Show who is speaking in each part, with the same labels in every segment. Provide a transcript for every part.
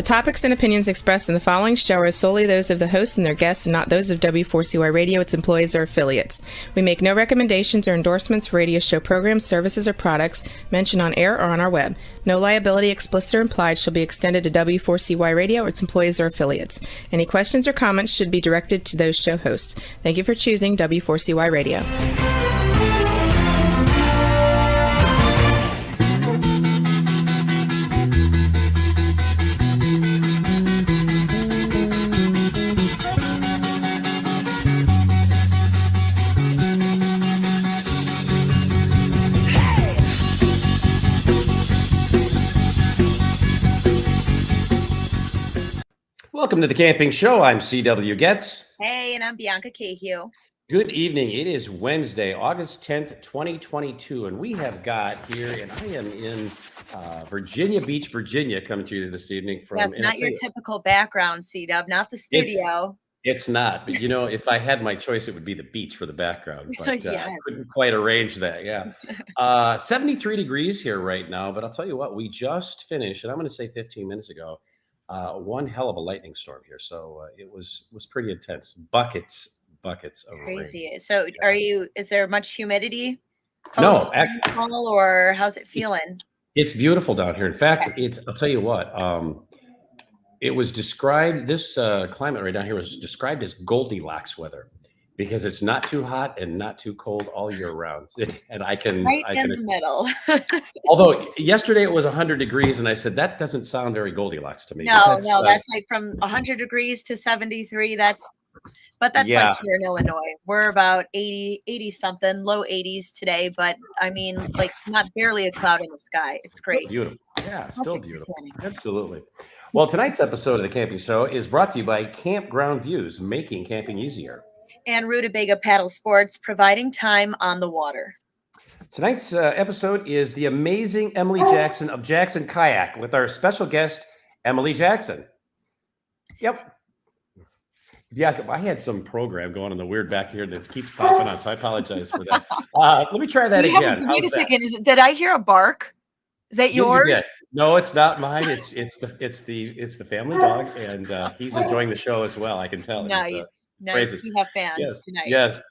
Speaker 1: topics and opinions expressed in the following show are solely those of the hosts and their guests and not those of W4CY Radio, its employees, or affiliates. We make no recommendations or endorsements for radio show programs, services, or products mentioned on air or on our web. No liability, explicit or implied, shall be extended to W4CY Radio or its employees or affiliates. Any questions or comments should be directed to those show hosts. Thank you for choosing W4CY Radio.
Speaker 2: Welcome to the Camping Show. I'm CW Getz.
Speaker 3: Hey, and I'm Bianca Cahill.
Speaker 2: Good evening. It is Wednesday, August 10th, 2022, and we have got here, and I am in Virginia Beach, Virginia, coming to you this evening.
Speaker 3: Yes, not your typical background, CW, not the studio.
Speaker 2: It's not, but you know, if I had my choice, it would be the beach for the background, but
Speaker 3: Yes.
Speaker 2: I couldn't quite arrange that, yeah. 73 degrees here right now, but I'll tell you what, we just finished, and I'm going to say 15 minutes ago, one hell of a lightning storm here, so it was pretty intense. Buckets of
Speaker 3: Crazy.
Speaker 2: rain.
Speaker 3: So, is there much humidity?
Speaker 2: No,
Speaker 3: or how's it feeling?
Speaker 2: It's beautiful down here. In fact, I'll tell you what. It was described. This climate right down here was described as Goldilocks weather because it's not too hot and not too cold all year round. And I can
Speaker 3: in the middle.
Speaker 2: Although yesterday it was 100 degrees, and I said that doesn't sound very Goldilocks to me.
Speaker 3: No, that's like from 100 degrees to 73. That's like here in Illinois. We're about 80 something, low 80s today, but I mean, like not barely a cloud in the sky. It's great.
Speaker 2: Still beautiful. Yeah, still beautiful. Absolutely. Well, tonight's episode of the Camping Show is brought to you by Campground Views, making camping easier.
Speaker 3: And Rutabaga Paddle Sports, providing time on the water. Tonight's
Speaker 2: episode is the amazing Emily Jackson of Jackson Kayak with our special guest, Emily Jackson. Yep. Yeah, I had some program going on the weird back here that keeps popping on, so I apologize for that. Let me try that again.
Speaker 3: Wait a second. Did I hear a bark? Is that yours?
Speaker 2: No, it's not mine. It's the family dog, and he's enjoying the show as well. I can tell.
Speaker 3: Nice. You have fans tonight.
Speaker 2: Yes.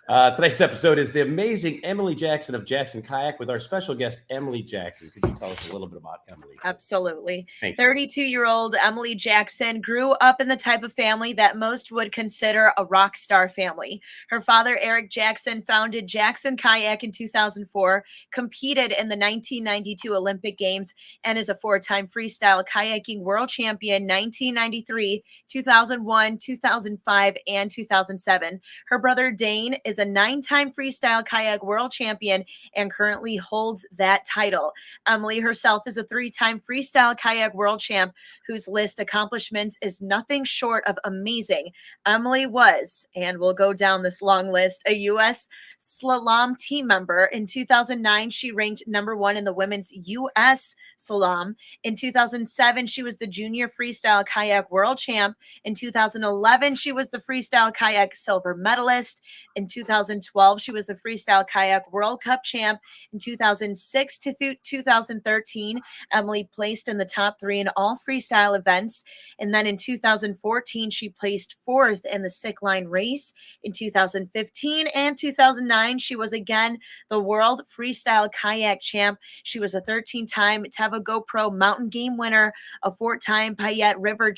Speaker 2: Tonight's episode is the amazing Emily Jackson of Jackson Kayak with our special guest, Emily Jackson. Could you tell us a little bit about Emily?
Speaker 3: Absolutely. 32-year-old Emily Jackson grew up in the type of family that most would consider a rock star family. Her father, Eric Jackson, founded Jackson Kayak in 2004, competed in the 1992 Olympic Games, and is a four-time freestyle kayaking world champion 1993, 2001, 2005, and 2007. Her brother, Dane, is a 9-time freestyle kayak world champion and currently holds that title. Emily herself is a 3-time freestyle kayak world champ whose list accomplishments is nothing short of amazing. Emily was, and we'll go down this long list, a U.S. slalom team member. In 2009, she ranked number 1 in the women's U.S. slalom. In 2007, she was the junior freestyle kayak world champ. In 2011, she was the freestyle kayak silver medalist. In 2012, she was the freestyle kayak World Cup champ. In 2006 to 2013, Emily placed in the top 3 in all freestyle events. And then in 2014, she placed 4th in the sick line race. In 2015 and 2009, she was again the world freestyle kayak champ. She was a 13-time Teva GoPro mountain game winner, a 4-time Payette River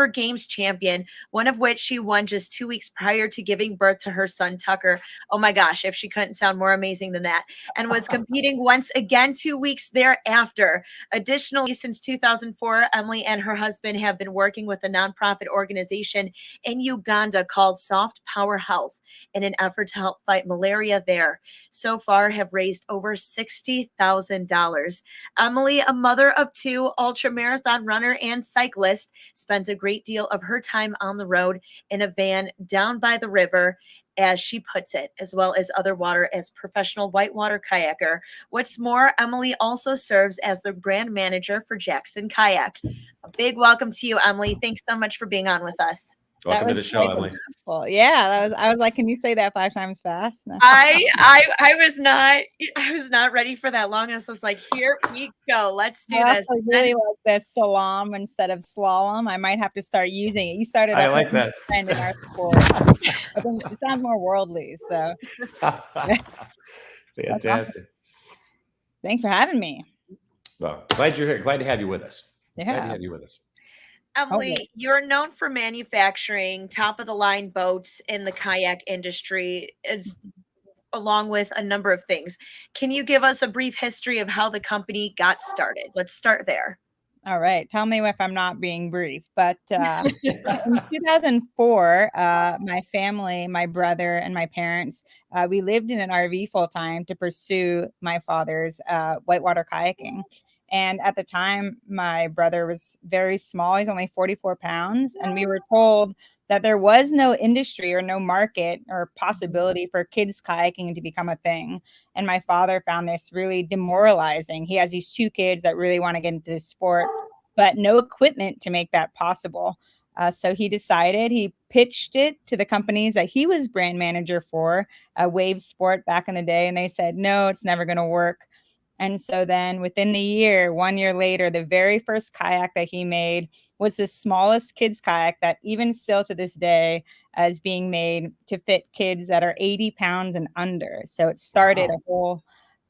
Speaker 3: Games champion, one of which she won just 2 weeks prior to giving birth to her son, Tucker. Oh my gosh, if she couldn't sound more amazing than that. And was competing once again 2 weeks thereafter. Additionally, since 2004, Emily and her husband have been working with a nonprofit organization in Uganda called Soft Power Health in an effort to help fight malaria there. So far have raised over $60,000. Emily, a mother of 2, ultramarathon runner and cyclist, spends a great deal of her time on the road in a van down by the river, as she puts it, as well as other water as professional whitewater kayaker. What's more, Emily also serves as the brand manager for Jackson Kayak. A big welcome to you, Emily. Thanks so much for being on with us.
Speaker 2: Welcome to the show, Emily.
Speaker 4: Well, yeah, I was like, can you say that 5 times fast? No.
Speaker 3: I was not ready for that long. I was like, here we go. Let's do this.
Speaker 4: I really like this slalom instead of slalom. I might have to start using it. You started.
Speaker 2: I like that.
Speaker 4: In our sport. I think it sounds more worldly. So
Speaker 2: fantastic.
Speaker 4: Awesome. Thanks for having me.
Speaker 2: Well, glad you're here. Glad to have you with us.
Speaker 4: Yeah.
Speaker 2: Glad to have you with us.
Speaker 3: Emily, you're known for manufacturing top-of-the-line boats in the kayak industry, along with a number of things. Can you give us a brief history of how the company got started? Let's start there.
Speaker 4: All right. Tell me if I'm not being brief. But in 2004, my family, my brother, and my parents, we lived in an RV full time to pursue my father's whitewater kayaking. And at the time, my brother was very small. He's only 44 pounds. And we were told that there was no industry or no market or possibility for kids kayaking to become a thing. And my father found this really demoralizing. He has these 2 kids that really want to get into this sport, but no equipment to make that possible. So he decided, he pitched it to the companies that he was brand manager for, Wave Sport back in the day. And they said, no, it's never going to work. And so then within the year, 1 year later, the very first kayak that he made was the smallest kids kayak that even still to this day is being made to fit kids that are 80 pounds and under. So it started a whole,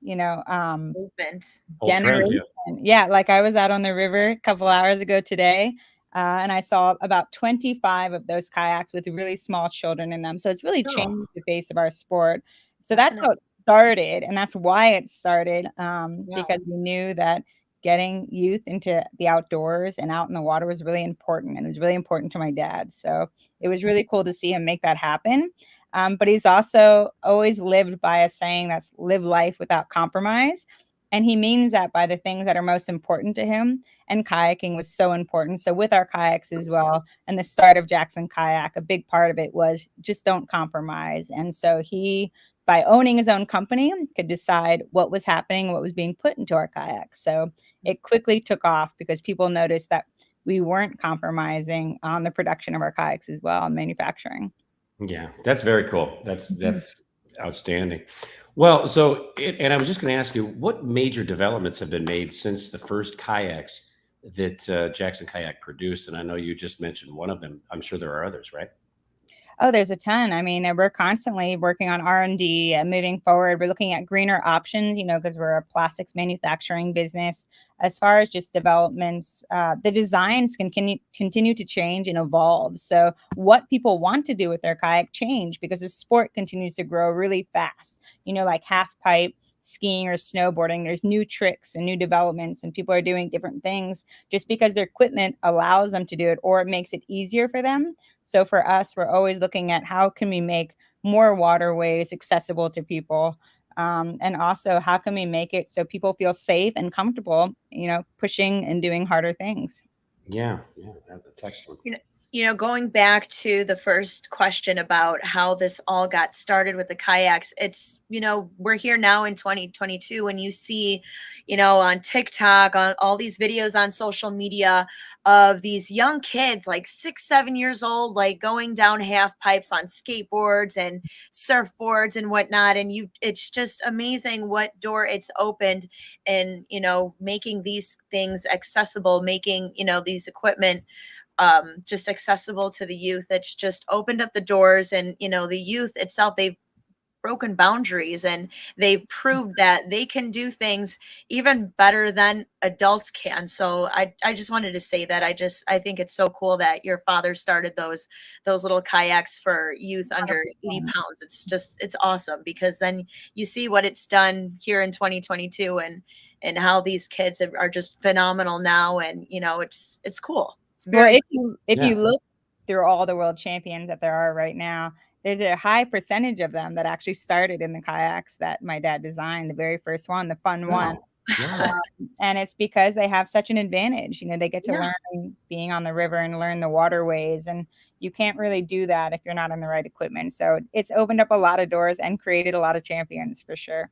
Speaker 3: movement.
Speaker 4: Generation. Yeah, like I was out on the river a couple hours ago today, and I saw about 25 of those kayaks with really small children in them. So it's really changed the face of our sport. So that's how it started, and that's why it started, because we knew that getting youth into the outdoors and out in the water was really important, and it was really important to my dad. So it was really cool to see him make that happen. But he's also always lived by a saying that's live life without compromise. And he means that by the things that are most important to him. And kayaking was so important. So with our kayaks as well, and the start of Jackson Kayak, a big part of it was just don't compromise. And so he, by owning his own company, could decide what was happening, what was being put into our kayaks. So it quickly took off because people noticed that we weren't compromising on the production of our kayaks as well, and manufacturing.
Speaker 2: Yeah, that's very cool. That's outstanding. Well, and I was just going to ask you, what major developments have been made since the first kayaks that Jackson Kayak produced? And I know you just mentioned one of them. I'm sure there are others, right?
Speaker 4: Oh, there's a ton. I mean, we're constantly working on R&D and moving forward. We're looking at greener options, because we're a plastics manufacturing business. As far as just developments, the designs can continue to change and evolve. So what people want to do with their kayak change because the sport continues to grow really fast. Like half pipe, skiing or snowboarding, there's new tricks and new developments, and people are doing different things just because their equipment allows them to do it or it makes it easier for them. So for us, we're always looking at how can we make more waterways accessible to people, and also how can we make it so people feel safe and comfortable, pushing and doing harder things.
Speaker 2: Yeah, that's excellent.
Speaker 3: Going back to the first question about how this all got started with the kayaks, it's, we're here now in 2022 and you see, on TikTok, on all these videos on social media of these young kids, like 6, 7 years old, like going down half pipes on skateboards and surfboards and whatnot. And it's just amazing what door it's opened and, making these things accessible, making, these equipment just accessible to the youth. It's just opened up the doors, and the youth itself, they've broken boundaries and they've proved that they can do things even better than adults can. So I just wanted to say that I think it's so cool that your father started those little kayaks for youth under 80 pounds. It's awesome, because then you see what it's done here in 2022 and how these kids are just phenomenal now. And it's cool.
Speaker 4: Well, if you look through all the world champions that there are right now, there's a high percentage of them that actually started in the kayaks that my dad designed, the very first one, the fun one. And it's because they have such an advantage. They get to learn being on the river and learn the waterways. And you can't really do that if you're not in the right equipment. So it's opened up a lot of doors and created a lot of champions for sure.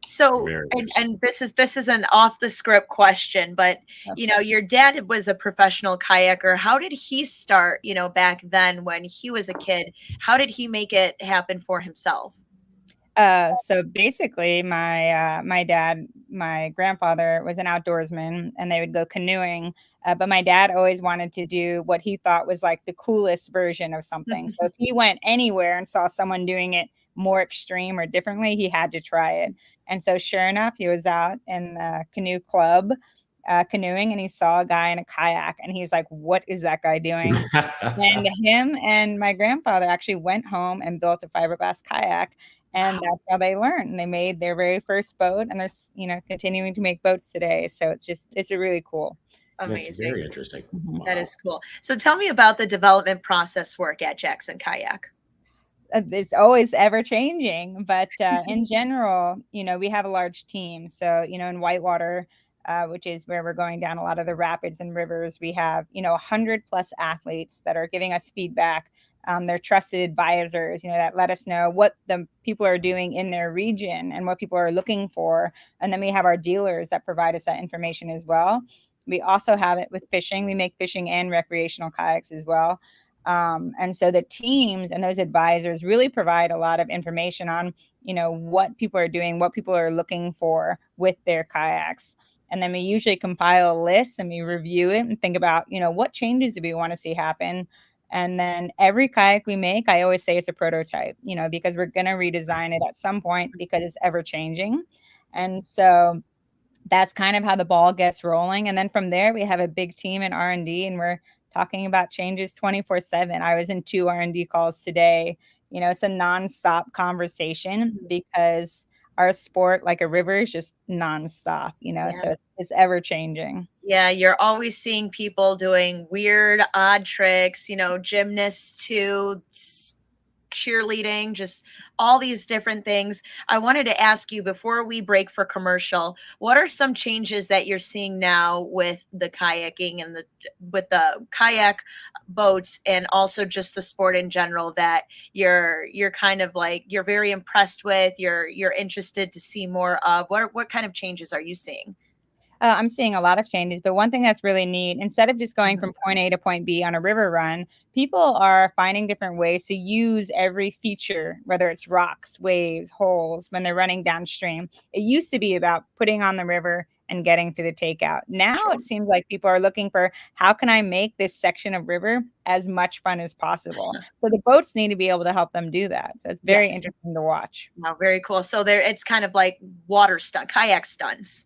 Speaker 3: So,
Speaker 2: Very
Speaker 3: and
Speaker 2: interesting.
Speaker 3: this is an off the script question, but
Speaker 4: That's
Speaker 3: you know, your dad was a professional kayaker. How did he start, you know, back then when he was a kid? How did he make it happen for himself?
Speaker 4: So basically, my dad, my grandfather was an outdoorsman, and they would go canoeing. But my dad always wanted to do what he thought was like the coolest version of something. So if he went anywhere and saw someone doing it more extreme or differently, he had to try it. And so, sure enough, he was out in the canoe club, canoeing, and he saw a guy in a kayak, and he was like, "What is that guy doing?" And him and my grandfather actually went home and built a fiberglass kayak, and
Speaker 3: Wow,
Speaker 4: that's how they learned. They made their very first boat, and they're continuing to make boats today. So it's a really cool.
Speaker 2: That's
Speaker 3: amazing.
Speaker 2: very interesting.
Speaker 4: Mhm.
Speaker 3: That
Speaker 2: Wow.
Speaker 3: is cool. So tell me about the development process work at Jackson Kayak.
Speaker 4: It's always ever changing, but in general, we have a large team. So, in Whitewater, which is where we're going down a lot of the rapids and rivers, we have 100 plus athletes that are giving us feedback. They're trusted advisors, that let us know what the people are doing in their region and what people are looking for. And then we have our dealers that provide us that information as well. We also have it with fishing. We make fishing and recreational kayaks as well. And so the teams and those advisors really provide a lot of information on, what people are doing, what people are looking for with their kayaks. And then we usually compile lists and we review it and think about, what changes do we want to see happen. And then every kayak we make, I always say it's a prototype, because we're going to redesign it at some point because it's ever changing. And so that's kind of how the ball gets rolling. And then from there, we have a big team in R&D, and we're talking about changes 24/7. I was in 2 R&D calls today. It's a nonstop conversation because our sport, like a river, is just nonstop,
Speaker 3: Yeah.
Speaker 4: so it's ever changing.
Speaker 3: Yeah, you're always seeing people doing weird, odd tricks, you know, gymnasts too, cheerleading, just all these different things. I wanted to ask you before we break for commercial, what are some changes that you're seeing now with the kayaking and with the kayak boats and also just the sport in general that you're kind of like you're very impressed with, you're interested to see more of? What kind of changes are you seeing?
Speaker 4: I'm seeing a lot of changes, but one thing that's really neat, instead of just going
Speaker 3: Mhm.
Speaker 4: from point A to point B on a river run, people are finding different ways to use every feature, whether it's rocks, waves, holes, when they're running downstream. It used to be about putting on the river and getting to the takeout. Now
Speaker 3: Sure.
Speaker 4: it seems like people are looking for how can I make this section of river as much fun as possible. So the boats need to be able to help them do that. So it's very
Speaker 3: Yes.
Speaker 4: interesting to watch.
Speaker 3: Wow, very cool. So there it's kind of like water stunt, kayak stunts.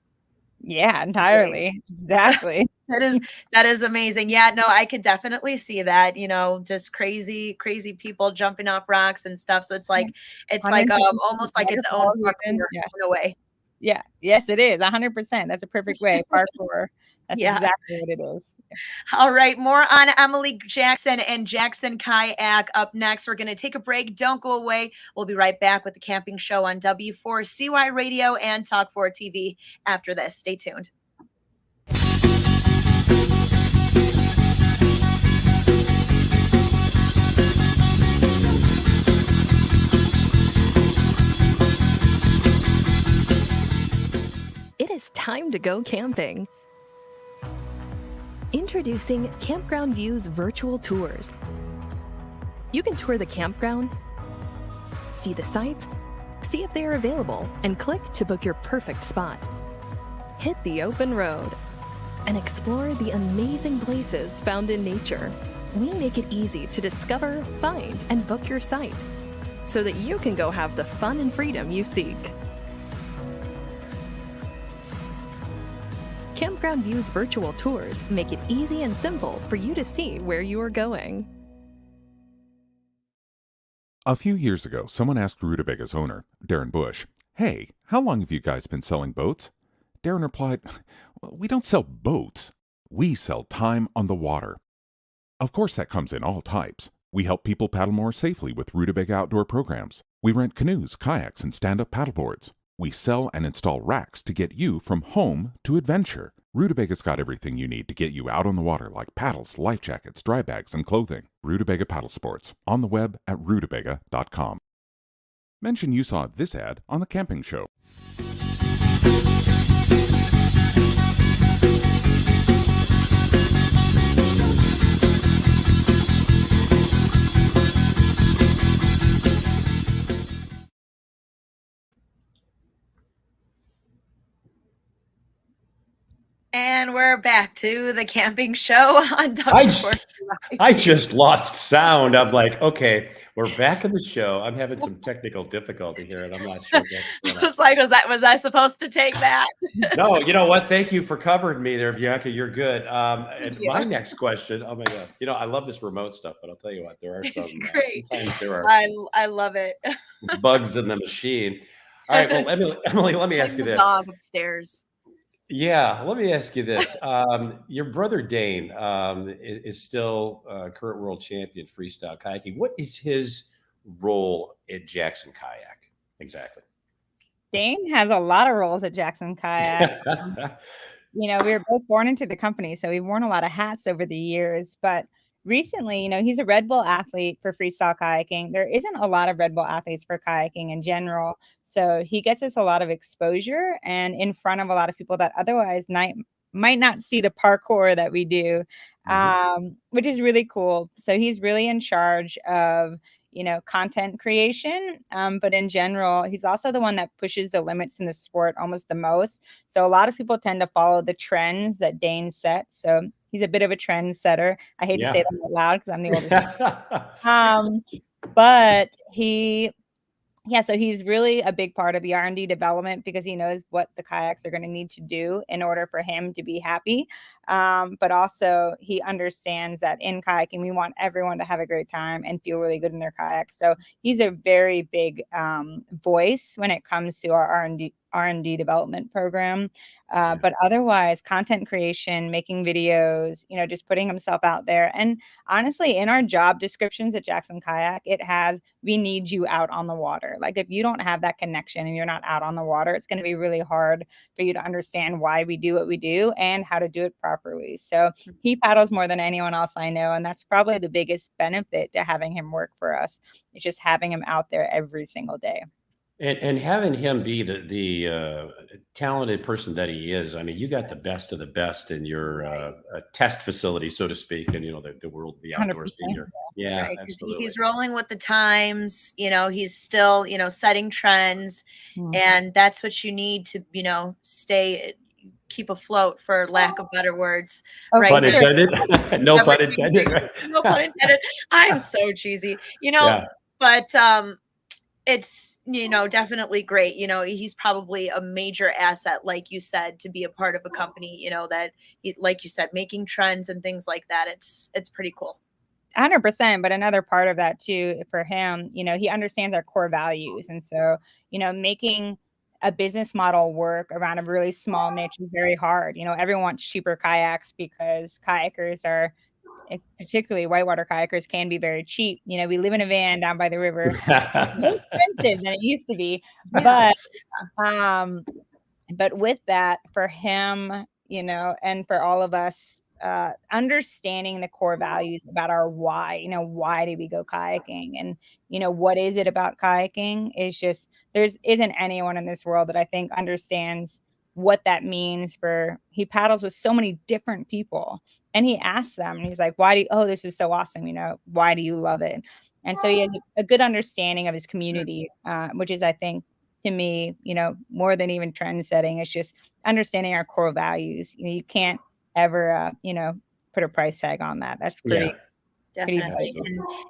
Speaker 4: Yeah,
Speaker 3: Nice.
Speaker 4: entirely. Exactly.
Speaker 3: That is that is amazing. Yeah, no, I could definitely see that, you know, just crazy, crazy people jumping off rocks and stuff. So it's like
Speaker 4: 150 feet,
Speaker 3: almost like its own
Speaker 4: waterfalls
Speaker 3: parkour
Speaker 4: even. Yeah.
Speaker 3: in a way.
Speaker 4: Yeah. Yes, it is, 100%. That's a perfect way. Parkour. That's
Speaker 3: Yeah.
Speaker 4: exactly what it is.
Speaker 3: All right, more on Emily Jackson and Jackson Kayak up next. We're going to take a break. Don't go away. We'll be right back with the camping show on W4CY Radio and Talk 4 TV after this. Stay tuned.
Speaker 5: It is time to go camping. Introducing Campground View's virtual tours. You can tour the campground, see the sites, see if they are available, and click to book your perfect spot. Hit the open road and explore the amazing places found in nature. We make it easy to discover, find, and book your site so that you can go have the fun and freedom you seek. Campground View's virtual tours make it easy and simple for you to see where you are going.
Speaker 6: A few years ago, someone asked Rutabaga's owner, Darren Bush, "Hey, how long have you guys been selling boats?" Darren replied, "We don't sell boats. We sell time on the water." Of course, that comes in all types. We help people paddle more safely with Rutabaga outdoor programs. We rent canoes, kayaks, and stand-up paddleboards. We sell and install racks to get you from home to adventure. Rutobaga's got everything you need to get you out on the water, like paddles, life jackets, dry bags, and clothing. Rutabaga Paddle Sports, on the web at rutabaga.com. Mention you saw this ad on the Camping Show.
Speaker 3: And we're back to the camping show on W4CY.
Speaker 2: I just lost sound. I'm like, okay, we're back in the show. I'm having some technical difficulty here, and I'm not sure what's going on.
Speaker 3: It's like, was I supposed to take that?
Speaker 2: No, you know what? Thank you for covering me there, Bianca. You're good. And
Speaker 3: you.
Speaker 2: my next question, oh my God, I love this remote stuff, but I'll tell you what, there are some,
Speaker 3: great.
Speaker 2: sometimes there are
Speaker 3: I love it.
Speaker 2: bugs in the machine. All right, well, Emily, let me ask you this.
Speaker 3: Dog upstairs.
Speaker 2: Yeah, let me ask you this. Your brother Dane is still current world champion freestyle kayaking. What is his role at Jackson Kayak exactly?
Speaker 4: Dane has a lot of roles at Jackson Kayak. We were both born into the company, so we've worn a lot of hats over the years. But recently, he's a Red Bull athlete for freestyle kayaking. There isn't a lot of Red Bull athletes for kayaking in general. So he gets us a lot of exposure and in front of a lot of people that otherwise might not see the parkour that we do, which is really cool. So he's really in charge of content creation. But in general, he's also the one that pushes the limits in the sport almost the most. So a lot of people tend to follow the trends that Dane sets. So he's a bit of a trend setter. I hate to say that out loud because I'm the oldest. But so he's really a big part of the R&D development because he knows what the kayaks are going to need to do in order for him to be happy. But also he understands that in kayaking, we want everyone to have a great time and feel really good in their kayaks. So he's a very big voice when it comes to our R&D development program. But otherwise, content creation, making videos, just putting himself out there. And honestly, in our job descriptions at Jackson Kayak, it has, we need you out on the water. Like if you don't have that connection and you're not out on the water, it's going to be really hard for you to understand why we do what we do and how to do it properly. So he paddles more than anyone else I know. And that's probably the biggest benefit to having him work for us. It's just having him out there every single day.
Speaker 2: And having him be the talented person that he is. I mean, you got the best of the best in your test facility, so to speak, and the world, the outdoor senior. Yeah,
Speaker 3: right,
Speaker 2: absolutely.
Speaker 3: He's rolling with the times. He's still setting trends, and that's what you need to keep afloat, for lack of better words.
Speaker 2: Right? Pun intended. No pun intended. Right?
Speaker 3: No pun intended. I'm so cheesy, but it's definitely great. He's probably a major asset, like you said, to be a part of a company that like you said, making trends and things like that. It's pretty cool.
Speaker 4: 100%. But another part of that too for him, he understands our core values, and so making a business model work around a really small niche is very hard. Everyone wants cheaper kayaks because kayakers are, particularly whitewater kayakers, can be very cheap. We live in a van down by the river. It's more expensive than it used to be. But with that, for him, and for all of us, understanding the core values about our why, why do we go kayaking, and what is it about kayaking is just, isn't anyone in this world that I think understands what that means. He paddles with so many different people, and he asks them, and he's like, this is so awesome. Why do you love it? And so he has a good understanding of his community, which is, I think, to me, more than even trend setting, it's just understanding our core values. You can't ever, put a price tag on that. That's pretty.
Speaker 3: Definitely.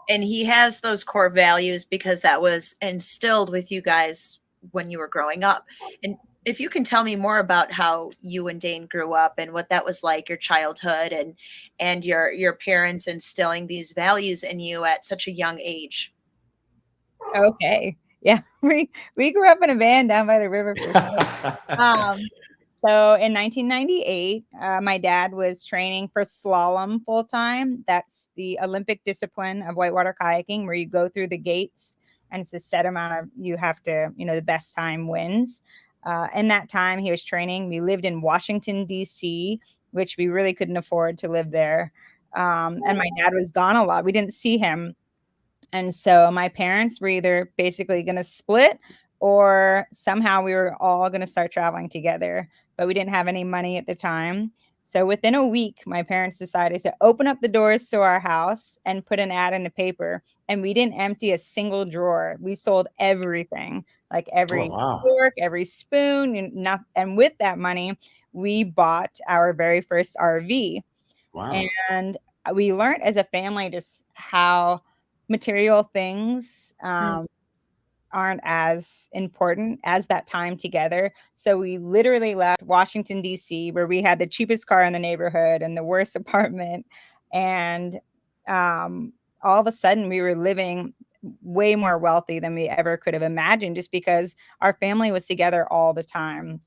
Speaker 3: And he has those core values because that was instilled with you guys when you were growing up. And if you can tell me more about how you and Dane grew up and what that was like, your childhood and your parents instilling these values in you at such a young age.
Speaker 4: Okay. Yeah. We grew up in a van down by the river. So in 1998, my dad was training for slalom full time. That's the Olympic discipline of whitewater kayaking, where you go through the gates and it's a set amount of, you have to, the best time wins. In that time he was training, we lived in Washington, D.C., which we really couldn't afford to live there. And my dad was gone a lot. We didn't see him And so my parents were either basically going to split, or somehow we were all going to start traveling together, but we didn't have any money at the time. So within a week, my parents decided to open up the doors to our house and put an ad in the paper. And we didn't empty a single drawer. We sold everything, like
Speaker 2: Oh,
Speaker 4: every
Speaker 2: wow.
Speaker 4: fork, every spoon, and with that money, we bought our very first RV.
Speaker 2: Wow.
Speaker 4: And we learned as a family just how material things aren't as important as that time together. So we literally left Washington, D.C., where we had the cheapest car in the neighborhood and the worst apartment. And all of a sudden, we were living way more wealthy than we ever could have imagined, just because our family was together all the time.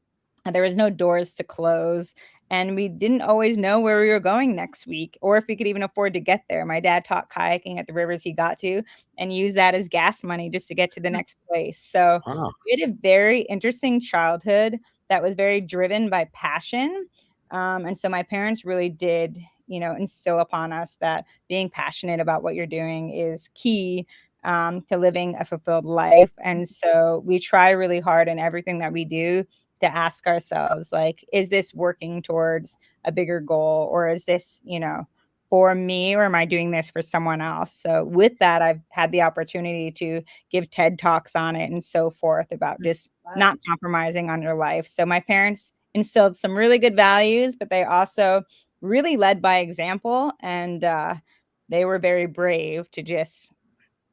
Speaker 4: And there was no doors to close. And we didn't always know where we were going next week, or if we could even afford to get there. My dad taught kayaking at the rivers he got to, and used that as gas money just to get to the next place. So
Speaker 2: Wow.
Speaker 4: we had a very interesting childhood that was very driven by passion. And so my parents really did, instill upon us that being passionate about what you're doing is key to living a fulfilled life. And so we try really hard in everything that we do to ask ourselves, like, is this working towards a bigger goal, or is this, for me, or am I doing this for someone else? So with that, I've had the opportunity to give TED Talks on it and so forth about just not compromising on your life. So my parents instilled some really good values, but they also really led by example. And they were very brave to just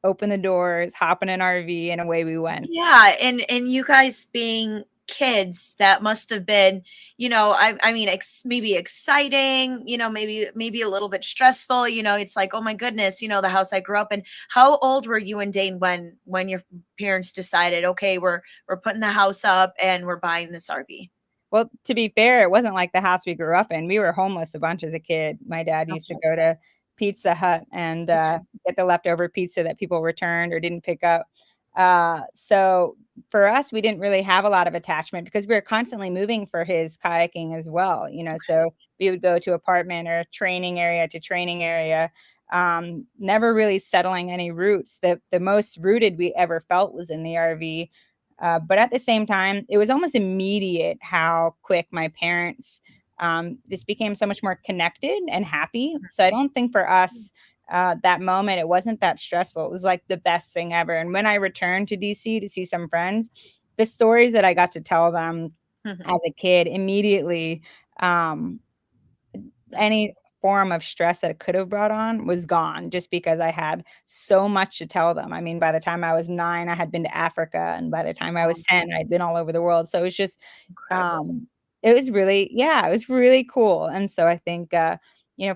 Speaker 4: open the doors, hop in an RV, and away we went.
Speaker 3: Yeah, and you guys being kids, that must have been, I mean, maybe exciting, maybe a little bit stressful. It's like, oh my goodness, the house I grew up in. How old were you and Dane when your parents decided, okay, we're putting the house up and we're buying this RV?
Speaker 4: Well, to be fair, it wasn't like the house we grew up in. We were homeless a bunch as a kid. My dad used to go to Pizza Hut and get the leftover pizza that people returned or didn't pick up. So for us, we didn't really have a lot of attachment because we were constantly moving for his kayaking as well. So we would go to apartment or training area to training area, never really settling any roots. The most rooted we ever felt was in the RV. But at the same time, it was almost immediate how quick my parents just became so much more connected and happy. So I don't think for us, that moment, it wasn't that stressful. It was like the best thing ever. And when I returned to DC to see some friends, the stories that I got to tell them as a kid immediately, any form of stress that it could have brought on was gone, just because I had so much to tell them. I mean, by the time I was 9, I had been to Africa, and by the time I was 10, I'd been all over the world. So it was just, it was really cool. And so I think,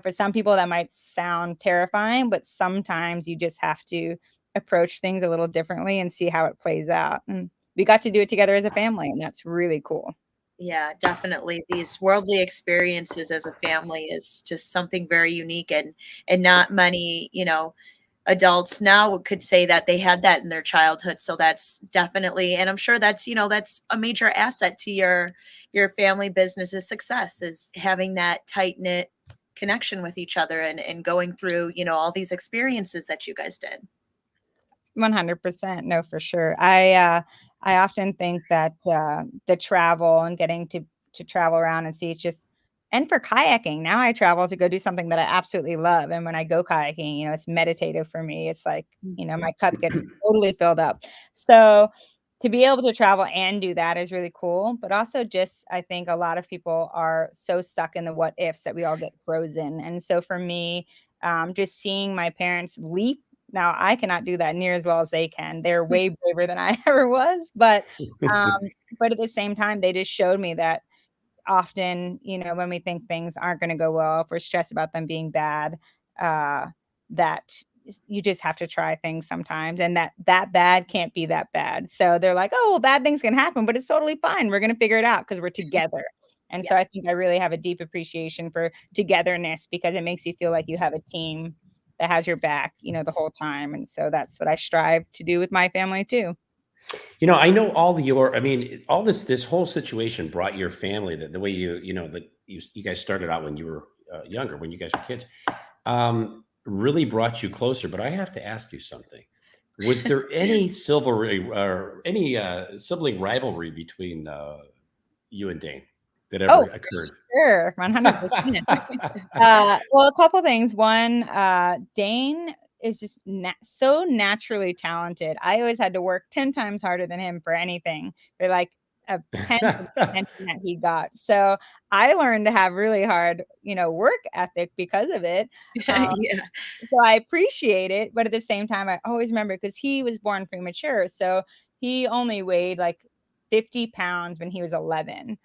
Speaker 4: for some people that might sound terrifying, but sometimes you just have to approach things a little differently and see how it plays out. And we got to do it together as a family, and that's really cool.
Speaker 3: Yeah, definitely. These worldly experiences as a family is just something very unique, and not many, adults now could say that they had that in their childhood. So that's definitely, and I'm sure that's, that's a major asset to your family business's success, is having that tight-knit connection with each other and going through, all these experiences that you guys did.
Speaker 4: 100%. No, for sure. I often think that the travel and getting to travel around and see, it's just, and for kayaking, now I travel to go do something that I absolutely love. And when I go kayaking, it's meditative for me. It's like, my cup gets totally filled up. So to be able to travel and do that is really cool. But also just, I think a lot of people are so stuck in the what ifs that we all get frozen. And so for me, just seeing my parents leap. Now, I cannot do that near as well as they can. They're way braver than I ever was. But at the same time, they just showed me that often, when we think things aren't going to go well, if we're stressed about them being bad, that you just have to try things sometimes, and that bad can't be that bad. So they're like, oh, well, bad things can happen, but it's totally fine. We're going to figure it out because we're together. And so I think I really have a deep appreciation for togetherness, because it makes you feel like you have a team that has your back, the whole time. And so that's what I strive to do with my family too.
Speaker 2: I know all this whole situation brought your family, the way you guys started out when you were younger, when you guys were kids. really brought you closer. But I have to ask you something. Was there any sibling rivalry between you and Dane that ever
Speaker 4: Oh,
Speaker 2: occurred?
Speaker 4: sure, 100%. Well, a couple things. One, Dane is just so naturally talented. I always had to work 10 times harder than him for anything, for like a tenth of the attention that he got. So I learned to have really hard, work ethic because of it. Um,
Speaker 3: Yeah.
Speaker 4: so I appreciate it, but at the same time, I always remember because he was born premature. So he only weighed like 50 pounds when he was 11.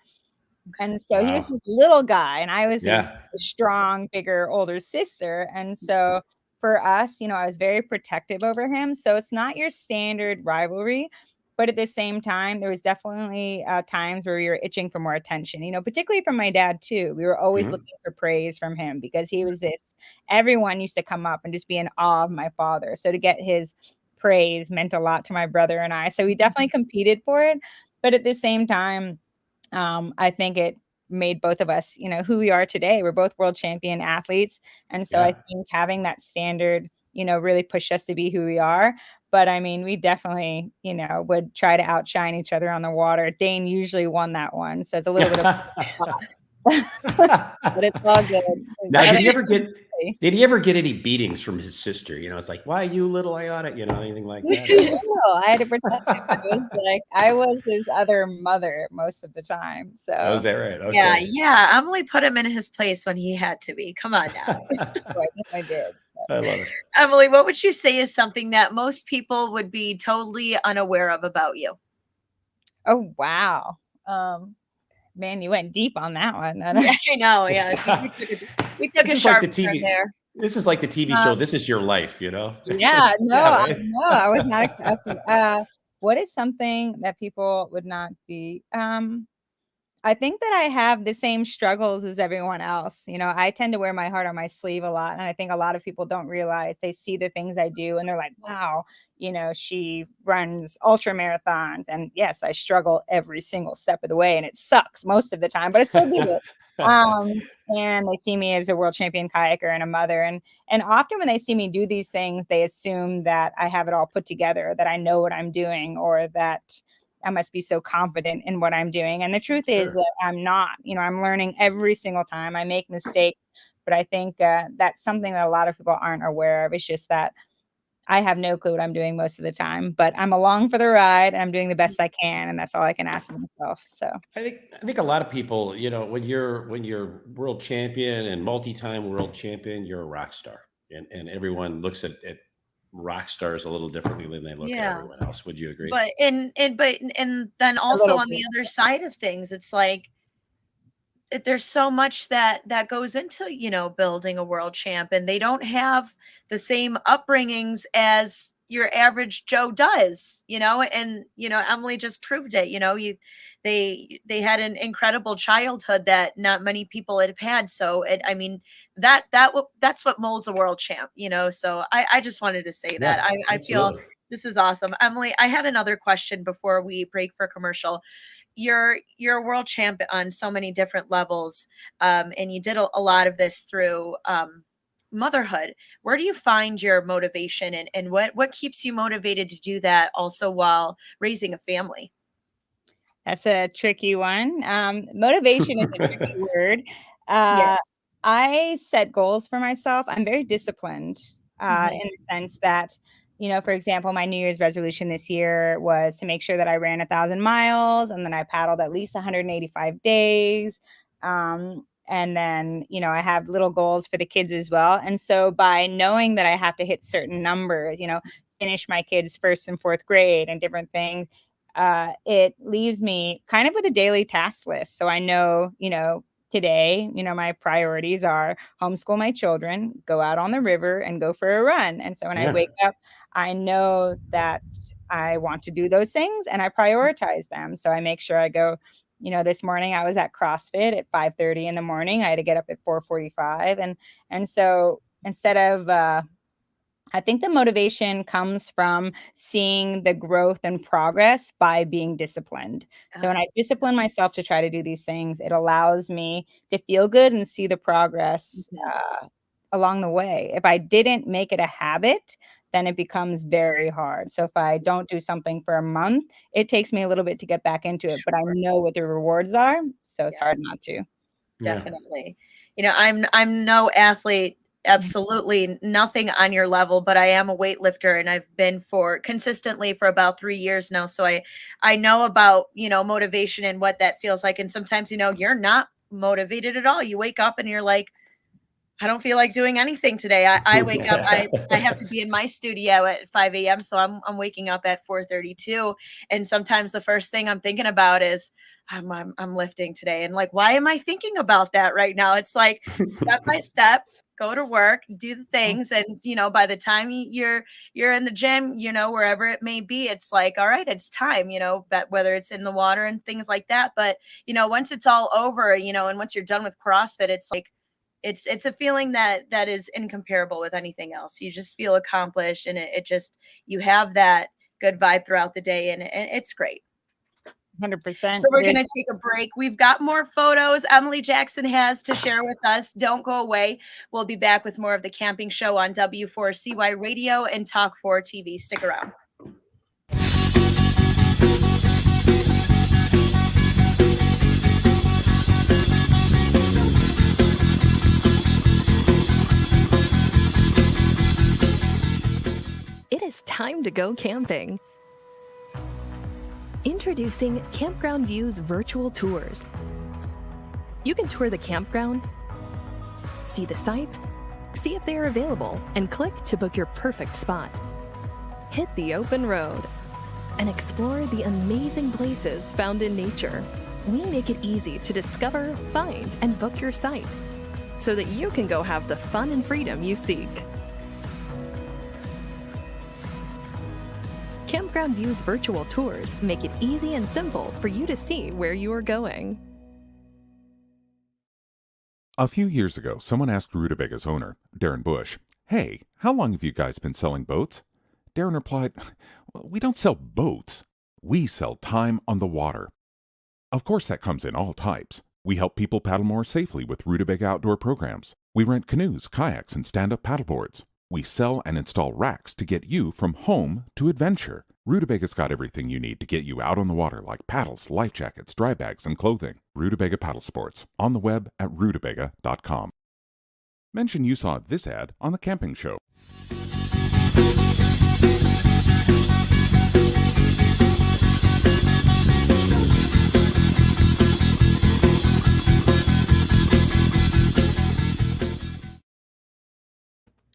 Speaker 4: And so he was
Speaker 2: Wow.
Speaker 4: this little guy, and I was his
Speaker 2: Yeah.
Speaker 4: strong, bigger, older sister. And so for us, I was very protective over him. So it's not your standard rivalry, but at the same time, there was definitely times where we were itching for more attention, particularly from my dad too. We were always
Speaker 2: Mhm.
Speaker 4: looking for praise from him because he was this, everyone used to come up and just be in awe of my father. So to get his praise meant a lot to my brother and I. So we definitely competed for it. But at the same time, I think it made both of us, who we are today. We're both world champion athletes. And so I
Speaker 2: Yeah.
Speaker 4: think having that standard, really pushed us to be who we are. But I mean, we definitely, would try to outshine each other on the water. Dane usually won that one. So it's a little bit of but it's all good.
Speaker 2: Now,
Speaker 4: Other
Speaker 2: did he ever get any beatings from his sister? It's like, why you little Iota? Anything like
Speaker 4: he was
Speaker 2: that?
Speaker 4: too little. I had to protect him. I was his other mother most of the time.
Speaker 2: Oh, is
Speaker 4: So
Speaker 2: that right?
Speaker 3: Yeah,
Speaker 2: Okay.
Speaker 3: yeah. Emily put him in his place when he had to be. Come on now.
Speaker 4: I did.
Speaker 2: I love it.
Speaker 3: Emily, what would you say is something that most people would be totally unaware of about you?
Speaker 4: Oh, wow. Man, you went deep on that one.
Speaker 3: Yeah, I know. Yeah, we took
Speaker 2: This
Speaker 3: a
Speaker 2: is like
Speaker 3: sharp
Speaker 2: the
Speaker 3: turn
Speaker 2: TV.
Speaker 3: there.
Speaker 2: This is like the TV show.
Speaker 4: Um,
Speaker 2: This is your life.
Speaker 4: yeah, no,
Speaker 2: Yeah,
Speaker 4: I
Speaker 2: right.
Speaker 4: know, I was not okay, what is something that people would not be I think that I have the same struggles as everyone else. I tend to wear my heart on my sleeve a lot. And I think a lot of people don't realize they see the things I do and they're like, wow, she runs ultra marathons. And yes, I struggle every single step of the way and it sucks most of the time, but I still do it. And they see me as a world champion kayaker and a mother. And often when they see me do these things, they assume that I have it all put together, that I know what I'm doing, or that I must be so confident in what I'm doing. And the truth is
Speaker 2: Sure.
Speaker 4: that I'm not. I'm learning every single time. I make mistakes, but I think that's something that a lot of people aren't aware of. It's just that I have no clue what I'm doing most of the time, but I'm along for the ride and I'm doing the best I can. And that's all I can ask of myself. So
Speaker 2: I think a lot of people, when you're world champion and multi-time world champion, you're a rock star, and everyone looks at rock stars a little differently than they look at
Speaker 3: Yeah.
Speaker 2: everyone else. Would you agree?
Speaker 3: But then
Speaker 4: a
Speaker 3: also
Speaker 4: little
Speaker 3: on
Speaker 4: bit.
Speaker 3: the other side of things, it's like there's so much that goes into building a world champ, and they don't have the same upbringings as your average Joe does, and Emily just proved it. They had an incredible childhood that not many people had. So I mean, that's what molds a world champ. So I just wanted to say that
Speaker 2: Yeah,
Speaker 3: I feel
Speaker 2: absolutely.
Speaker 3: this is awesome. Emily, I had another question before we break for commercial. You're a world champ on so many different levels, and you did a lot of this through motherhood. Where do you find your motivation, and what keeps you motivated to do that also while raising a family?
Speaker 4: That's a tricky one. Motivation is a tricky word. Uh,
Speaker 3: Yes.
Speaker 4: I set goals for myself. I'm very disciplined
Speaker 3: Mhm.
Speaker 4: in the sense that, for example, my New Year's resolution this year was to make sure that I ran 1,000 miles and then I paddled at least 185 days. And then, I have little goals for the kids as well. And so by knowing that I have to hit certain numbers, finish my kids' first and fourth grade and different things, it leaves me kind of with a daily task list. So I know, today, my priorities are homeschool my children, go out on the river and go for a run. And so when I
Speaker 2: Yeah.
Speaker 4: wake up, I know that I want to do those things and I prioritize them. So I make sure I go, this morning I was at CrossFit at 5:30 in the morning. I had to get up at 4:45. And so instead of I think the motivation comes from seeing the growth and progress by being disciplined. So when I discipline myself to try to do these things, it allows me to feel good and see the progress
Speaker 3: Mhm.
Speaker 4: along the way. If I didn't make it a habit, then it becomes very hard. So if I don't do something for a month, it takes me a little bit to get back into it, but I know what the rewards are, so it's hard not to.
Speaker 3: Definitely. I'm no athlete, absolutely nothing on your level, but I am a weightlifter and I've been for consistently for about 3 years now. So I know about, motivation and what that feels like. And sometimes, you're not motivated at all. You wake up and you're like, I don't feel like doing anything today. I wake up, I have to be in my studio at 5 a.m. So I'm waking up at 4:32. And sometimes the first thing I'm thinking about is I'm lifting today. And like, why am I thinking about that right now? It's like step by step, go to work, do the things. And by the time you're in the gym, wherever it may be, it's like, all right, it's time, but whether it's in the water and things like that. But once it's all over, and once you're done with CrossFit, it's like it's a feeling that is incomparable with anything else. You just feel accomplished, and it just, you have that good vibe throughout the day, and it's great.
Speaker 4: 100%.
Speaker 3: So we're going to take a break. We've got more photos Emily Jackson has to share with us. Don't go away. We'll be back with more of the camping show on W4CY Radio and Talk 4 TV. Stick around.
Speaker 5: It is time to go camping. Introducing Campground View's virtual tours. You can tour the campground, see the sights, see if they are available, and click to book your perfect spot. Hit the open road and explore the amazing places found in nature. We make it easy to discover, find, and book your site so that you can go have the fun and freedom you seek. Campground View's virtual tours make it easy and simple for you to see where you are going.
Speaker 6: A few years ago, someone asked Rutabaga's owner, Darren Bush, "Hey, how long have you guys been selling boats?" Darren replied, "We don't sell boats. We sell time on the water." Of course, that comes in all types. We help people paddle more safely with Rutabaga outdoor programs. We rent canoes, kayaks, and stand-up paddleboards. We sell and install racks to get you from home to adventure. Rutubaga's got everything you need to get you out on the water, like paddles, life jackets, dry bags, and clothing. Rutabaga Paddle Sports, on the web at rutabaga.com. Mention you saw this ad on the camping show.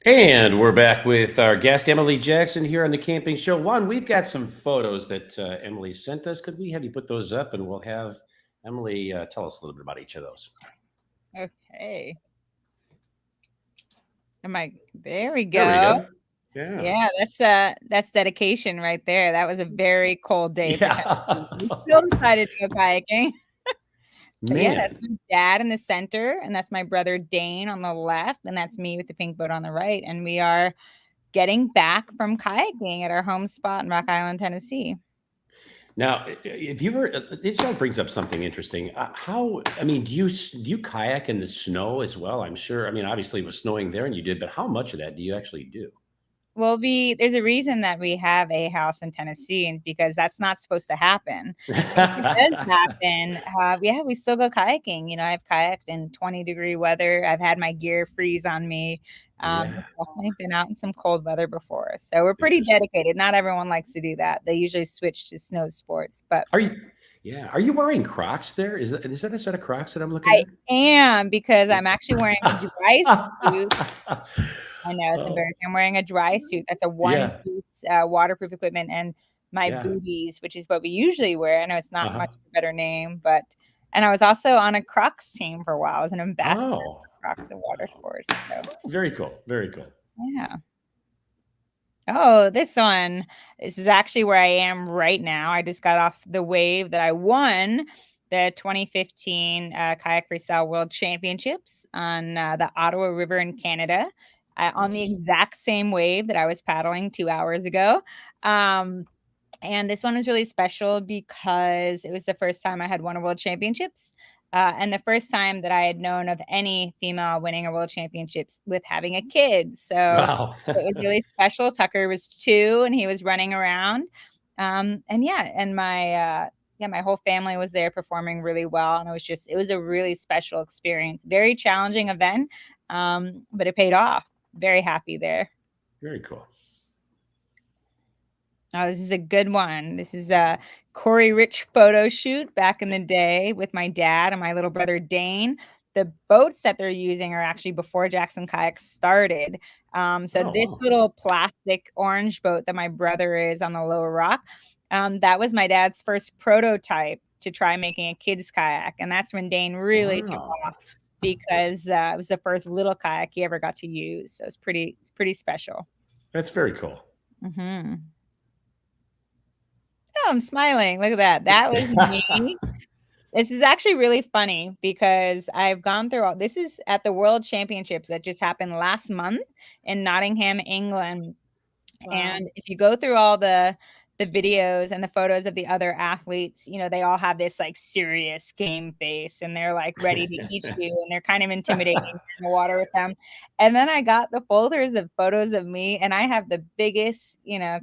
Speaker 2: And we're back with our guest, Emily Jackson, here on the Camping Show. Juan, we've got some photos that Emily sent us. Could we have you put those up, and we'll have Emily tell us a little bit about each of those.
Speaker 4: Okay. There we go.
Speaker 2: There we go.
Speaker 4: Yeah, that's dedication right there. That was a very cold day.
Speaker 2: Yeah.
Speaker 4: We still decided to go kayaking.
Speaker 2: Man.
Speaker 4: Yeah, that's my dad in the center, and that's my brother Dane on the left, and that's me with the pink boat on the right. And we are getting back from kayaking at our home spot in Rock Island, Tennessee.
Speaker 2: Now, if you ever, this all brings up something interesting. Do you kayak in the snow as well? I'm sure. I mean, obviously it was snowing there and you did, but how much of that do you actually do?
Speaker 4: Well, there's a reason that we have a house in Tennessee, and because that's not supposed to happen. If it does happen, we still go kayaking. I've kayaked in 20-degree weather. I've had my gear freeze on me. I've definitely been out in some cold weather before. So we're pretty dedicated. Not everyone likes to do that. They usually switch to snow sports. But
Speaker 2: are you wearing Crocs there? Is that a set of Crocs that I'm looking at?
Speaker 4: I am, because I'm actually wearing a dry suit. I know, it's embarrassing. I'm wearing a dry suit. That's a one-piece waterproof equipment, and my booties, which is what we usually wear. I know it's not much of a better name, and I was also on a Crocs team for a while. I was an ambassador for Crocs and water sports. So.
Speaker 2: Very cool. Very cool.
Speaker 4: Yeah. Oh, this is actually where I am right now. I just got off the wave that I won the 2015 Kayak Freestyle World Championships on the Ottawa River in Canada. On the exact same wave that I was paddling 2 hours ago. And this one was really special because it was the first time I had won a world championships. And the first time that I had known of any female winning a world championships with having a kid. So
Speaker 2: Wow.
Speaker 4: it was really special. Tucker was 2 and he was running around. And yeah, and my whole family was there performing really well. And it was a really special experience. Very challenging event, but it paid off. Very happy there.
Speaker 2: Very cool.
Speaker 4: Oh, this is a good one. This is a Corey Rich photo shoot back in the day with my dad and my little brother Dane. The boats that they're using are actually before Jackson Kayaks started. This little plastic orange boat that my brother is on the lower rock, that was my dad's first prototype to try making a kid's kayak. And that's when Dane really took off because it was the first little kayak he ever got to use. So it's pretty special.
Speaker 2: That's very cool.
Speaker 4: Mm-hmm. Oh, I'm smiling. Look at that. That was me. This is actually really funny because I've gone through this is at the World Championships that just happened last month in Nottingham, England.
Speaker 3: Wow.
Speaker 4: And if you go through all the videos and the photos of the other athletes, they all have this like serious game face and they're like ready to eat you and they're kind of intimidating in the water with them. And then I got the folders of photos of me and I have the biggest,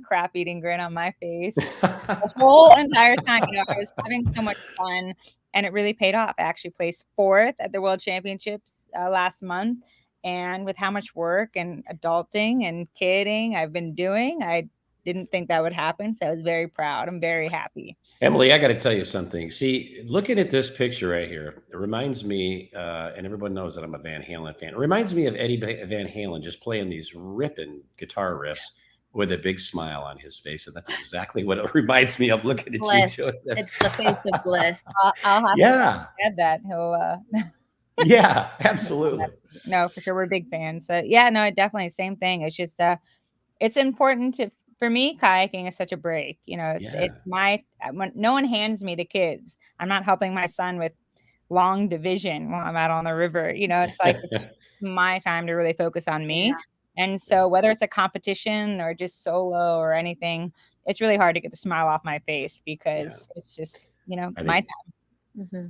Speaker 4: crap eating grin on my face the whole entire time. I was having so much fun and it really paid off. I actually placed 4th at the World Championships last month. And with how much work and adulting and kidding I've been doing, I didn't think that would happen. So I was very proud. I'm very happy.
Speaker 2: Emily, I got to tell you something. See, looking at this picture right here, it reminds me, and everyone knows that I'm a Van Halen fan. It reminds me of Eddie Van Halen just playing these ripping guitar riffs with a big smile on his face. And that's exactly what it reminds me of looking at
Speaker 3: Bliss.
Speaker 2: you.
Speaker 3: It's the face of bliss.
Speaker 4: I'll have to add that. He'll
Speaker 2: yeah, absolutely.
Speaker 4: No, for sure. We're big fans. So yeah, no, definitely same thing. It's just it's important for me, kayaking is such a break. It's when no one hands me the kids. I'm not helping my son with long division while I'm out on the river. It's like it's my time to really focus on me. Yeah. And so whether it's a competition or just solo or anything, it's really hard to get the smile off my face because it's just, my time.
Speaker 3: Mm-hmm.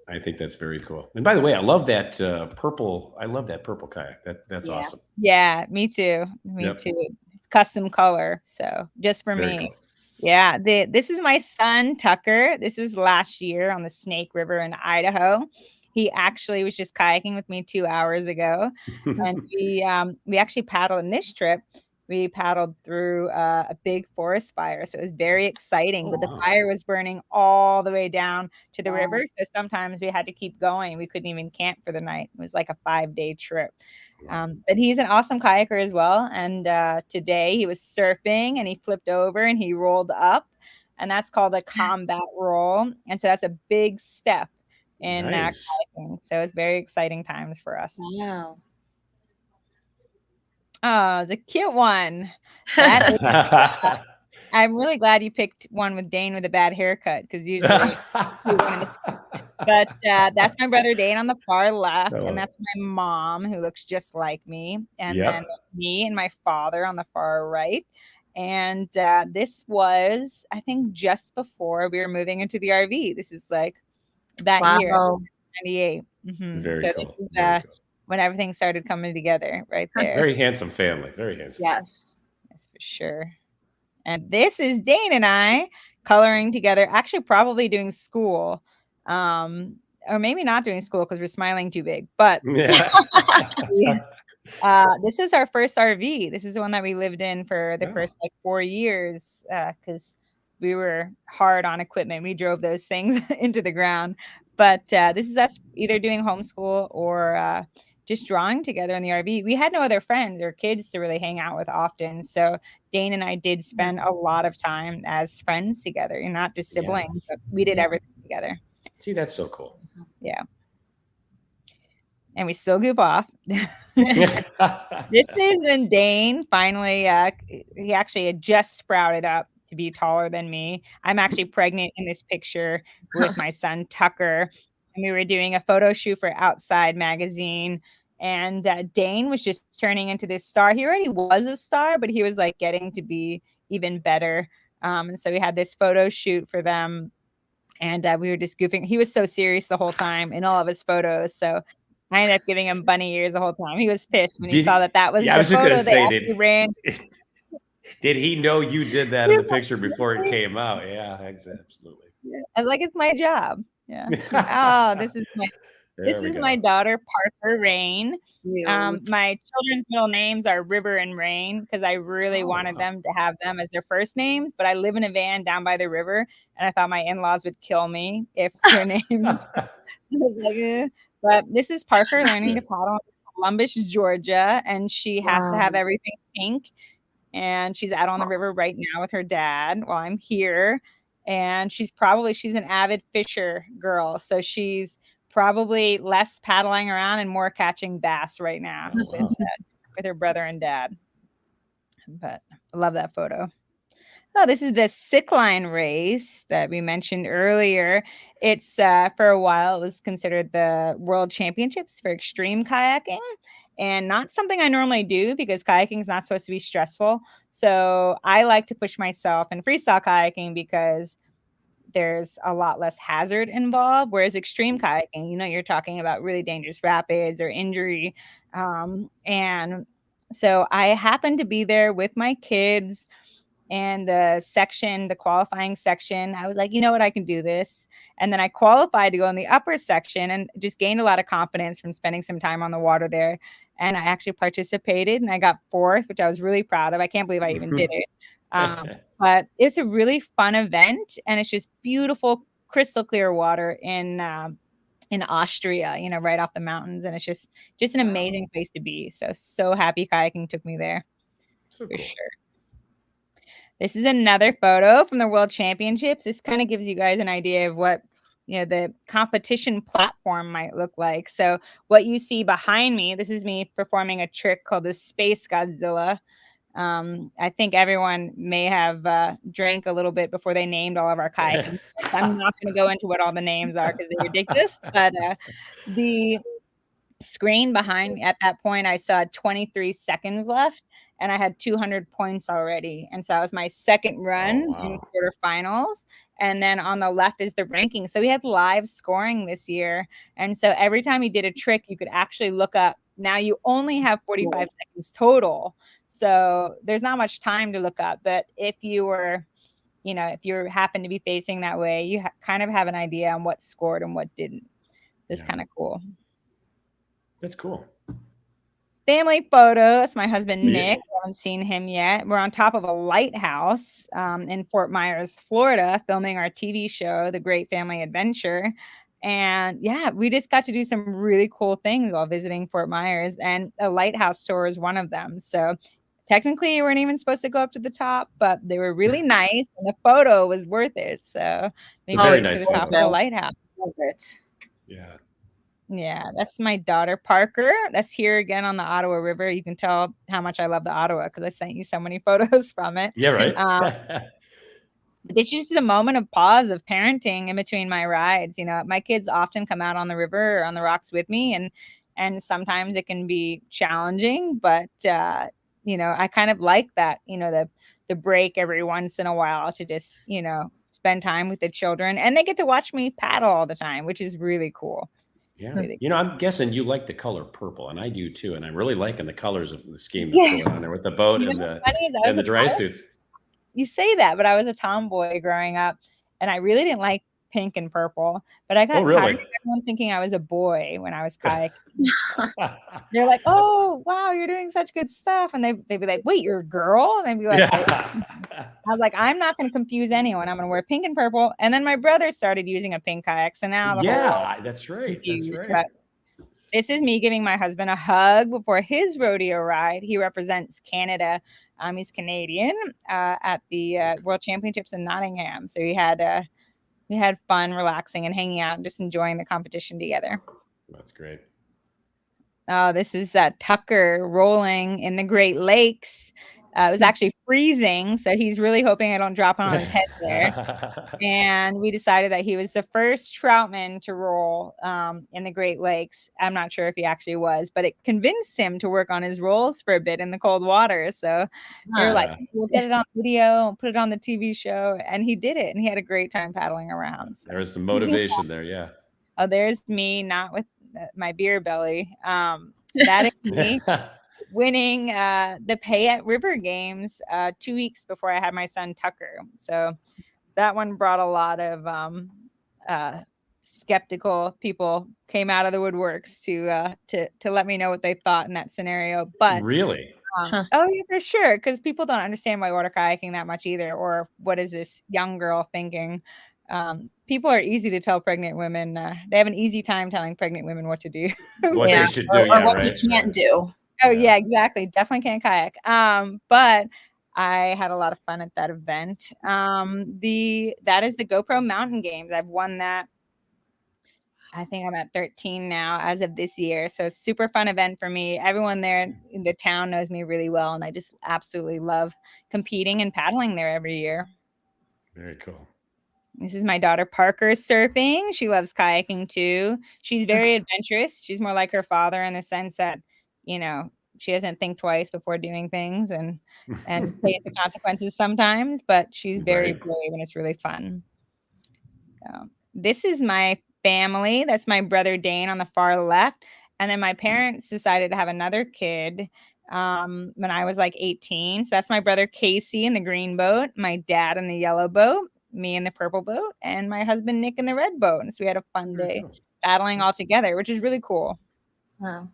Speaker 2: I think that's very cool. And by the way, I love that purple. I love that purple kayak. That's awesome.
Speaker 4: Yeah, me too. Me too. It's custom color. So just for me. Cool. Yeah. This is my son, Tucker. This is last year on the Snake River in Idaho. He actually was just kayaking with me 2 hours ago. And we actually paddled in this trip. We paddled through a big forest fire. So it was very exciting, but the fire was burning all the way down to the river. So sometimes we had to keep going. We couldn't even camp for the night. It was like a 5-day trip. But he's an awesome kayaker as well. And today he was surfing and he flipped over and he rolled up. And that's called a combat roll. And so that's a big step in kayaking. So it's very exciting times for us.
Speaker 3: Wow.
Speaker 4: Oh, the cute one. That is, I'm really glad you picked one with Dane with a bad haircut because usually but that's my brother Dane on the far left, and that's my mom who looks just like me, and then me and my father on the far right. And this was, I think, just before we were moving into the RV. This is like that year, 98. Mm-hmm.
Speaker 2: Very
Speaker 4: so
Speaker 2: cool.
Speaker 4: This is when everything started coming together right there.
Speaker 2: Very handsome family. Very handsome.
Speaker 3: Yes.
Speaker 4: Yes, for sure. And this is Dane and I coloring together, actually probably doing school. Or maybe not doing school because we're smiling too big. But this was our first RV. This is the one that we lived in for the first 4 years because we were hard on equipment. We drove those things into the ground. But this is us either doing homeschool or just drawing together in the RV. We had no other friends or kids to really hang out with often. So Dane and I did spend a lot of time as friends together, and not just siblings, but we did everything together.
Speaker 2: See, that's so cool.
Speaker 4: Yeah. And we still goof off. This is when Dane finally, he actually had just sprouted up to be taller than me. I'm actually pregnant in this picture with my son, Tucker. And we were doing a photo shoot for Outside magazine. And Dane was just turning into this star. He already was a star, but he was like getting to be even better. And so we had this photo shoot for them. And we were just goofing. He was so serious the whole time in all of his photos. So I ended up giving him bunny ears the whole time. He was pissed when he saw that was
Speaker 2: Yeah, I
Speaker 4: the
Speaker 2: was just gonna
Speaker 4: photo they
Speaker 2: say,
Speaker 4: actually ran.
Speaker 2: did he know you did that in the picture before it came out? Yeah, absolutely.
Speaker 4: I was like, it's my job. Yeah. Oh, this is my daughter, Parker Rain. My children's middle names are River and Rain because I really wanted them to have them as their first names. But I live in a van down by the river, and I thought my in-laws would kill me if their names. So I was like, eh. But this is Parker learning to paddle in Columbus, Georgia, and she has to have everything pink. And she's out on the river right now with her dad while I'm here. And she's an avid fisher girl. So she's probably less paddling around and more catching bass right now with her brother and dad. But I love that photo. Oh, this is the sick line race that we mentioned earlier. It's for a while, it was considered the World Championships for extreme kayaking, and not something I normally do because kayaking is not supposed to be stressful. So I like to push myself in freestyle kayaking because there's a lot less hazard involved. Whereas extreme kayaking, you're talking about really dangerous rapids or injury. And so I happened to be there with my kids. And the qualifying section, I was like, you know what, I can do this. And then I qualified to go in the upper section and just gained a lot of confidence from spending some time on the water there. And I actually participated and I got fourth, which I was really proud of. I can't believe I even did it. But it's a really fun event, and it's just beautiful, crystal clear water in Austria, right off the mountains. And it's just an amazing place to be. So happy kayaking took me there.
Speaker 2: So
Speaker 4: for
Speaker 2: cool.
Speaker 4: sure. This is another photo from the World Championships. This kind of gives you guys an idea of what the competition platform might look like. So what you see behind me, this is me performing a trick called the Space Godzilla. I think everyone may have drank a little bit before they named all of our kayaking. I'm not going to go into what all the names are because they're ridiculous. But the screen behind me at that point, I saw 23 seconds left. And I had 200 points already. And so that was my second run in quarterfinals. And then on the left is the ranking. So we had live scoring this year. And so every time you did a trick, you could actually look up. Now you only have 45 seconds total. So there's not much time to look up. But if you were, if you happen to be facing that way, you kind of have an idea on what scored and what didn't. It's kind of cool.
Speaker 2: That's cool.
Speaker 4: Family photo. That's my husband, Nick. I haven't seen him yet. We're on top of a lighthouse in Fort Myers, Florida, filming our TV show, The Great Family Adventure. And yeah, we just got to do some really cool things while visiting Fort Myers. And a lighthouse tour is one of them. So technically, you weren't even supposed to go up to the top, but they were really nice. And the photo was worth it. So we went to the top of the lighthouse.
Speaker 3: Love it.
Speaker 2: Yeah.
Speaker 4: Yeah, that's my daughter, Parker. That's here again on the Ottawa River. You can tell how much I love the Ottawa because I sent you so many photos from it.
Speaker 2: Yeah, right.
Speaker 4: This is just a moment of pause of parenting in between my rides. My kids often come out on the river or on the rocks with me, and sometimes it can be challenging, but I kind of like that, the break every once in a while to just, spend time with the children, and they get to watch me paddle all the time, which is really cool.
Speaker 2: Yeah. I'm guessing you like the color purple, and I do too. And I'm really liking the colors of the scheme that's going on there with the boat and the dry suits.
Speaker 4: You say that, but I was a tomboy growing up, and I really didn't like pink and purple. But I got tired of everyone thinking I was a boy when I was kayaking. They're like, "Oh, wow, you're doing such good stuff," and they'd be like, "Wait, you're a girl?" And I'd be like, I was like, "I'm not going to confuse anyone. I'm going to wear pink and purple." And then my brother started using a pink kayak, so now
Speaker 2: that's right. That's right.
Speaker 4: But this is me giving my husband a hug before his rodeo ride. He represents Canada. He's Canadian at the World Championships in Nottingham. So we had fun, relaxing, and hanging out, and just enjoying the competition together.
Speaker 2: That's great.
Speaker 4: Oh, this is Tucker rolling in the Great Lakes. It was actually freezing, so he's really hoping I don't drop it on his head there. And we decided that he was the first troutman to roll in the Great Lakes. I'm not sure if he actually was, but it convinced him to work on his rolls for a bit in the cold water. So we were like, we'll get it on video, put it on the TV show. And he did it. And he had a great time paddling around. So.
Speaker 2: There was some motivation there. Yeah.
Speaker 4: Oh, there's me, not with my beer belly. That is me. Winning the Kayak River Games 2 weeks before I had my son Tucker. So that one brought a lot of skeptical people came out of the woodworks to let me know what they thought in that scenario. But
Speaker 2: really,
Speaker 4: oh yeah, for sure, because people don't understand whitewater kayaking that much either, or what is this young girl thinking? People are easy to tell pregnant women. They have an easy time telling pregnant women what to do.
Speaker 2: What they should do,
Speaker 3: or what
Speaker 2: right?
Speaker 3: you can't do.
Speaker 4: Oh yeah, exactly. Definitely can't kayak. But I had a lot of fun at that event. That is the GoPro Mountain Games. I've won that. I think I'm at 13 now as of this year. So super fun event for me. Everyone there in the town knows me really well, and I just absolutely love competing and paddling there every year.
Speaker 2: Very cool.
Speaker 4: This is my daughter Parker surfing. She loves kayaking too. She's very adventurous. She's more like her father in the sense that, she doesn't think twice before doing things and face the consequences sometimes, but she's very brave and it's really fun. So this is my family. That's my brother Dane on the far left. And then my parents decided to have another kid when I was like 18. So that's my brother Casey in the green boat, my dad in the yellow boat, me in the purple boat, and my husband Nick in the red boat. And so we had a fun day paddling all together, which is really cool.
Speaker 3: Wow.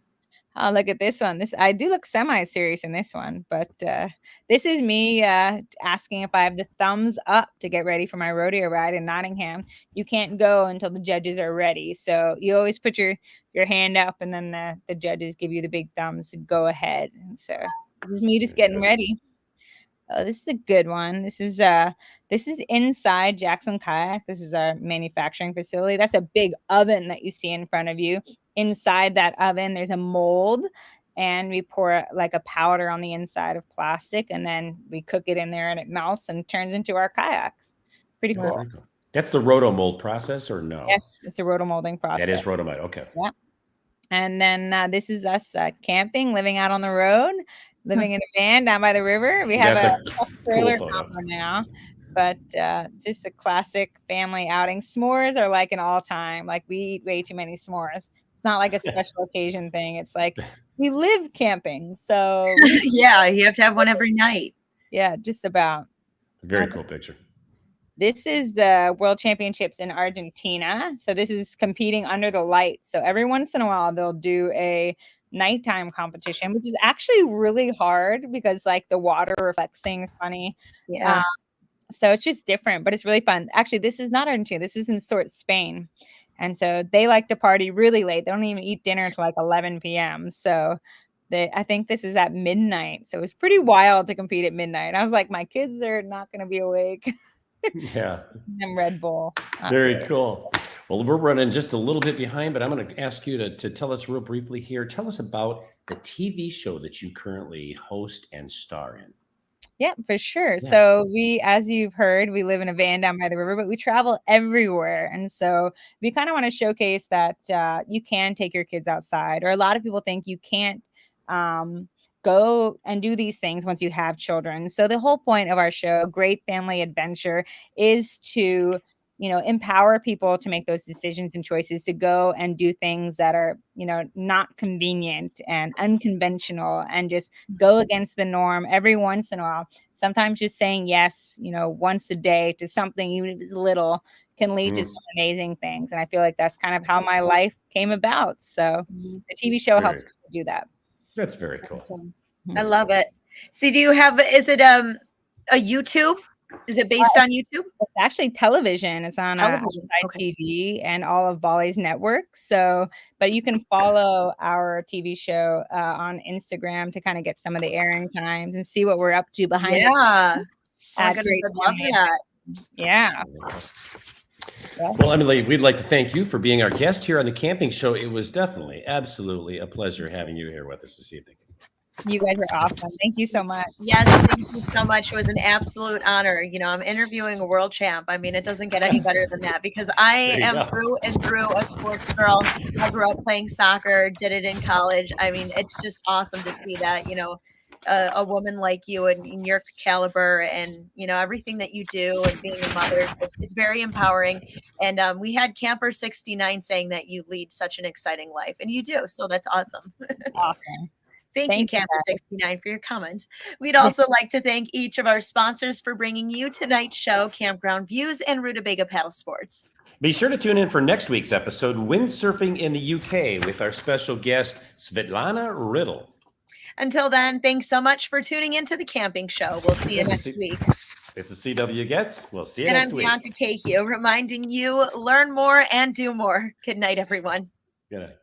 Speaker 4: Oh, look at this one. I do look semi-serious in this one, but this is me asking if I have the thumbs up to get ready for my rodeo ride in Nottingham. You can't go until the judges are ready. So you always put your hand up, and then the judges give you the big thumbs to go ahead. And so this is me just getting ready. Oh, this is a good one. This is inside Jackson Kayak. This is our manufacturing facility. That's a big oven that you see in front of you. Inside that oven, there's a mold, and we pour like a powder on the inside of plastic, and then we cook it in there, and it melts and turns into our kayaks. Pretty cool.
Speaker 2: That's the rotomold process, or no?
Speaker 4: Yes, it's a rotomolding process.
Speaker 2: That is rotomold. Okay.
Speaker 4: Yeah. And then this is us camping, living out on the road. Living in a van down by the river. We have a trailer combo now, but just a classic family outing. S'mores are like an all-time. Like we eat way too many s'mores. It's not like a special occasion thing. It's like we live camping. So
Speaker 3: yeah, you have to have one every night.
Speaker 4: Yeah, just about.
Speaker 2: Very cool picture.
Speaker 4: This is the World Championships in Argentina. So this is competing under the light. So every once in a while they'll do a nighttime competition, which is actually really hard because like the water reflects things funny.
Speaker 3: Yeah.
Speaker 4: So it's just different, but it's really fun. Actually, this is not Argentina. This is in Spain. And so they like to party really late. They don't even eat dinner until like 11 p.m. So I think this is at midnight. So it's pretty wild to compete at midnight. I was like, my kids are not going to be awake.
Speaker 2: Yeah.
Speaker 4: And Red Bull.
Speaker 2: Very cool. Well, we're running just a little bit behind, but I'm going to ask you to tell us real briefly here. Tell us about the TV show that you currently host and star in.
Speaker 4: Yeah, for sure. Yeah. So as you've heard, we live in a van down by the river, but we travel everywhere. And so we kind of want to showcase that you can take your kids outside, or a lot of people think you can't go and do these things once you have children. So the whole point of our show, Great Family Adventure, is to empower people to make those decisions and choices to go and do things that are, not convenient and unconventional, and just go against the norm every once in a while. Sometimes just saying yes, once a day to something, even if it's little, can lead to some amazing things. And I feel like that's kind of how my life came about. So the TV show helps people do that.
Speaker 2: That's very cool.
Speaker 3: Awesome. I love it. So is it a YouTube? Is it based on YouTube?
Speaker 4: It's actually television. It's on TV and all of Bali's networks. So, but you can follow our TV show on Instagram to kind of get some of the airing times and see what we're up to behind the scenes.
Speaker 3: I love that.
Speaker 4: Yeah.
Speaker 2: Well, Emily, we'd like to thank you for being our guest here on the Camping Show. It was definitely, absolutely a pleasure having you here with us this evening.
Speaker 4: You guys are awesome. Thank you so much.
Speaker 3: Yes, thank you so much. It was an absolute honor. I'm interviewing a world champ. I mean, it doesn't get any better than that because I am through and through a sports girl. I grew up playing soccer, did it in college. I mean, it's just awesome to see that, a woman like you and in your caliber and, everything that you do and being a mother. It's very empowering. And we had Camper 69 saying that you lead such an exciting life, and you do. So that's awesome.
Speaker 4: Awesome.
Speaker 3: Thank you, Camper 69, for your comments. We'd also like to thank each of our sponsors for bringing you tonight's show, Campground Views and Rutabaga Paddle Sports.
Speaker 2: Be sure to tune in for next week's episode, Windsurfing in the UK, with our special guest, Svetlana Riddle.
Speaker 3: Until then, thanks so much for tuning into the camping show. We'll see you next week.
Speaker 2: It's the CW Gets. We'll see you next week.
Speaker 3: And I'm Bianca Kayak, reminding you, learn more and do more. Good night, everyone.
Speaker 2: Good night.